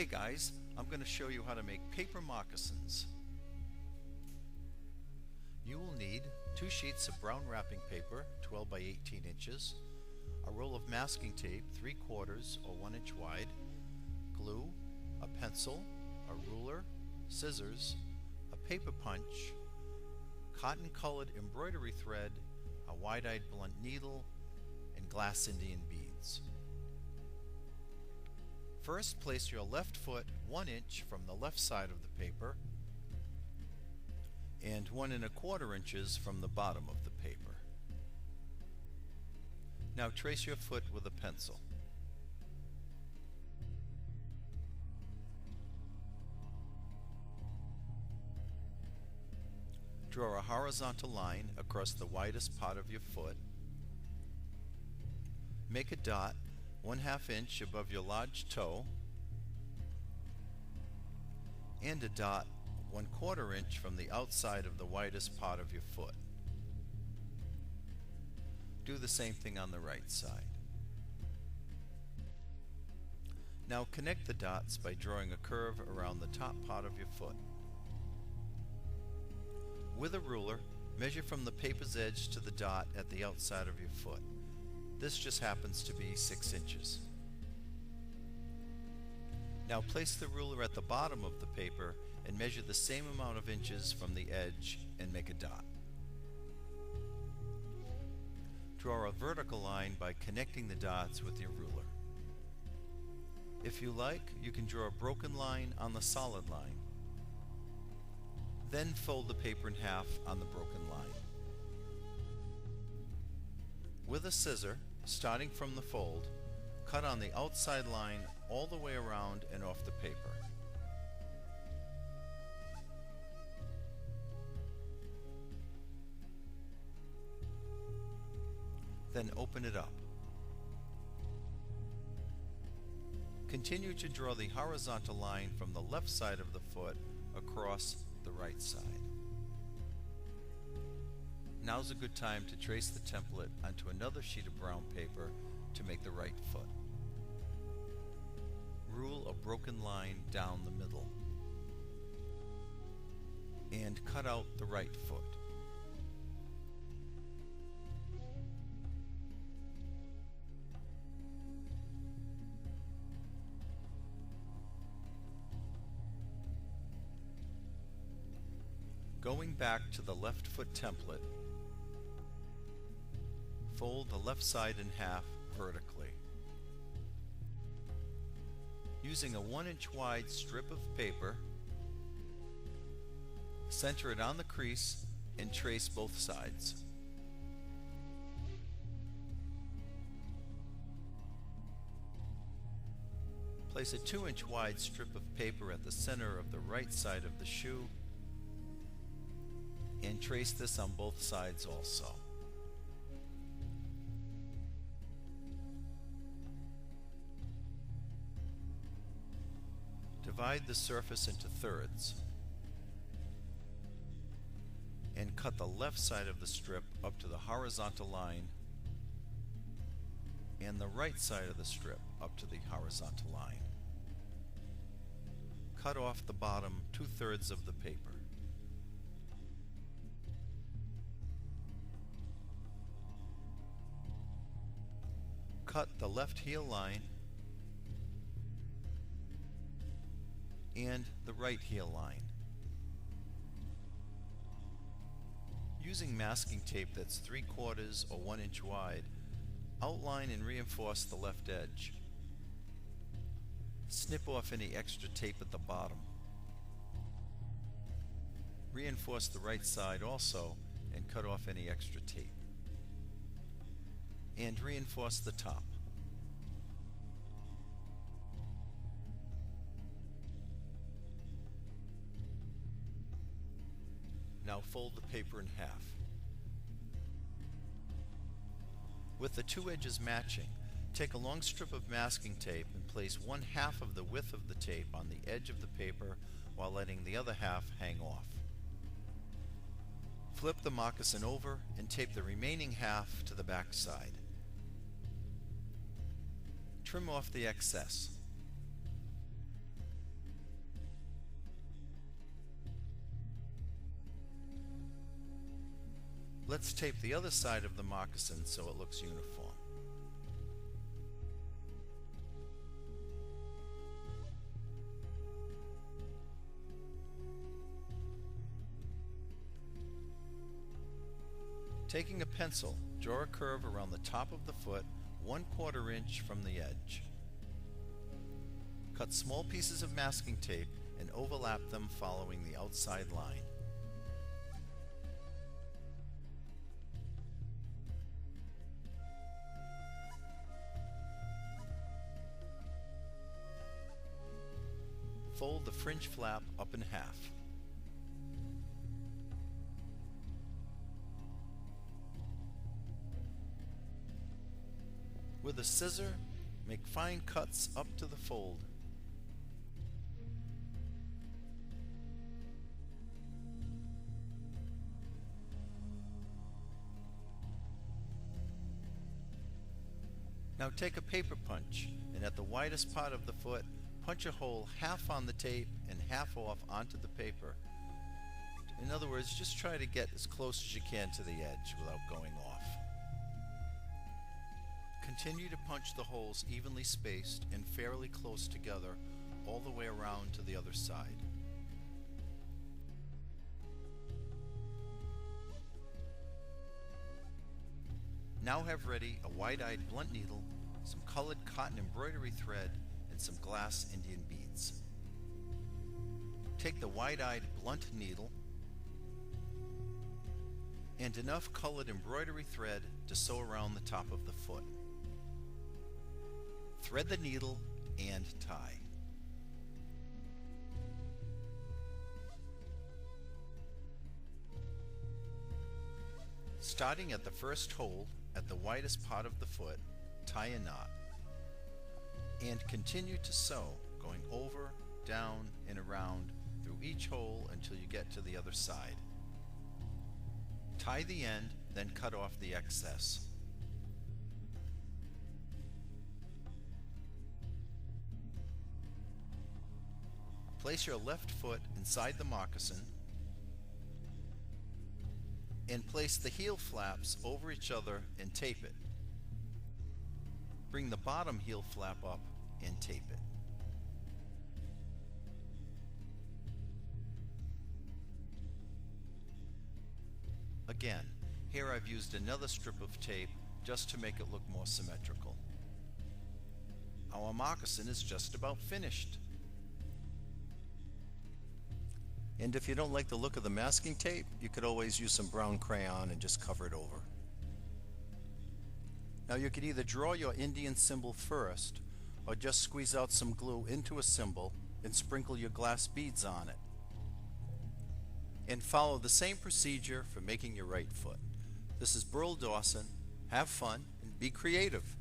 Hey guys, I'm going to show you how to make paper moccasins. You will need 2 sheets of brown wrapping paper, 12 by 18 inches, a roll of masking tape, 3/4 or 1 inch wide, glue, a pencil, a ruler, scissors, a paper punch, cotton colored embroidery thread, a wide-eyed blunt needle, and glass Indian beads. First, place your left foot 1 inch from the left side of the paper and 1 1/4 inches from the bottom of the paper. Now trace your foot with a pencil. Draw a horizontal line across the widest part of your foot. Make a dot 1/2 inch above your large toe and a dot 1/4 inch from the outside of the widest part of your foot. Do the same thing on the right side. Now connect the dots by drawing a curve around the top part of your foot. With a ruler, measure from the paper's edge to the dot at the outside of your foot. This just happens to be 6 inches. Now place the ruler at the bottom of the paper and measure the same amount of inches from the edge and make a dot. Draw a vertical line by connecting the dots with your ruler. If you like, you can draw a broken line on the solid line. Then fold the paper in half on the broken line. With a scissor, starting from the fold, cut on the outside line all the way around and off the paper. Then open it up. Continue to draw the horizontal line from the left side of the foot across the right side. Now's a good time to trace the template onto another sheet of brown paper to make the right foot. Rule a broken line down the middle and cut out the right foot. Going back to the left foot template, fold the left side in half vertically. Using a 1 inch wide strip of paper, center it on the crease and trace both sides. Place a 2 inch wide strip of paper at the center of the right side of the shoe and trace this on both sides also. Divide the surface into thirds and cut the left side of the strip up to the horizontal line and the right side of the strip up to the horizontal line. Cut off the bottom 2/3 of the paper. Cut the left heel line and the right heel line. Using masking tape that's 3/4 or 1 inch wide, outline and reinforce the left edge. Snip off any extra tape at the bottom. Reinforce the right side also and cut off any extra tape. And reinforce the top. Now fold the paper in half. With the 2 edges matching, take a long strip of masking tape and place 1/2 of the width of the tape on the edge of the paper while letting the other half hang off. Flip the moccasin over and tape the remaining half to the back side. Trim off the excess. Let's tape the other side of the moccasin so it looks uniform. Taking a pencil, draw a curve around the top of the foot 1/4 inch from the edge. Cut small pieces of masking tape and overlap them following the outside line. Fold the fringe flap up in half. With a scissor, make fine cuts up to the fold. Now take a paper punch and at the widest part of the foot, punch a hole half on the tape and half off onto the paper. In other words, just try to get as close as you can to the edge without going off. Continue to punch the holes evenly spaced and fairly close together all the way around to the other side. Now have ready a wide-eyed blunt needle, some colored cotton embroidery thread, and some glass Indian beads. Take the wide-eyed blunt needle and enough colored embroidery thread to sew around the top of the foot. Thread the needle and tie. Starting at the first hole at the widest part of the foot, tie a knot and continue to sew, going over, down, and around through each hole until you get to the other side. Tie the end, then cut off the excess. Place your left foot inside the moccasin and place the heel flaps over each other and tape it. Bring the bottom heel flap up and tape it. Again, here I've used another strip of tape just to make it look more symmetrical. Our moccasin is just about finished. And if you don't like the look of the masking tape, you could always use some brown crayon and just cover it over. Now you could either draw your Indian symbol first, or just squeeze out some glue into a symbol and sprinkle your glass beads on it. And follow the same procedure for making your right foot. This is Burl Dawson. Have fun and be creative.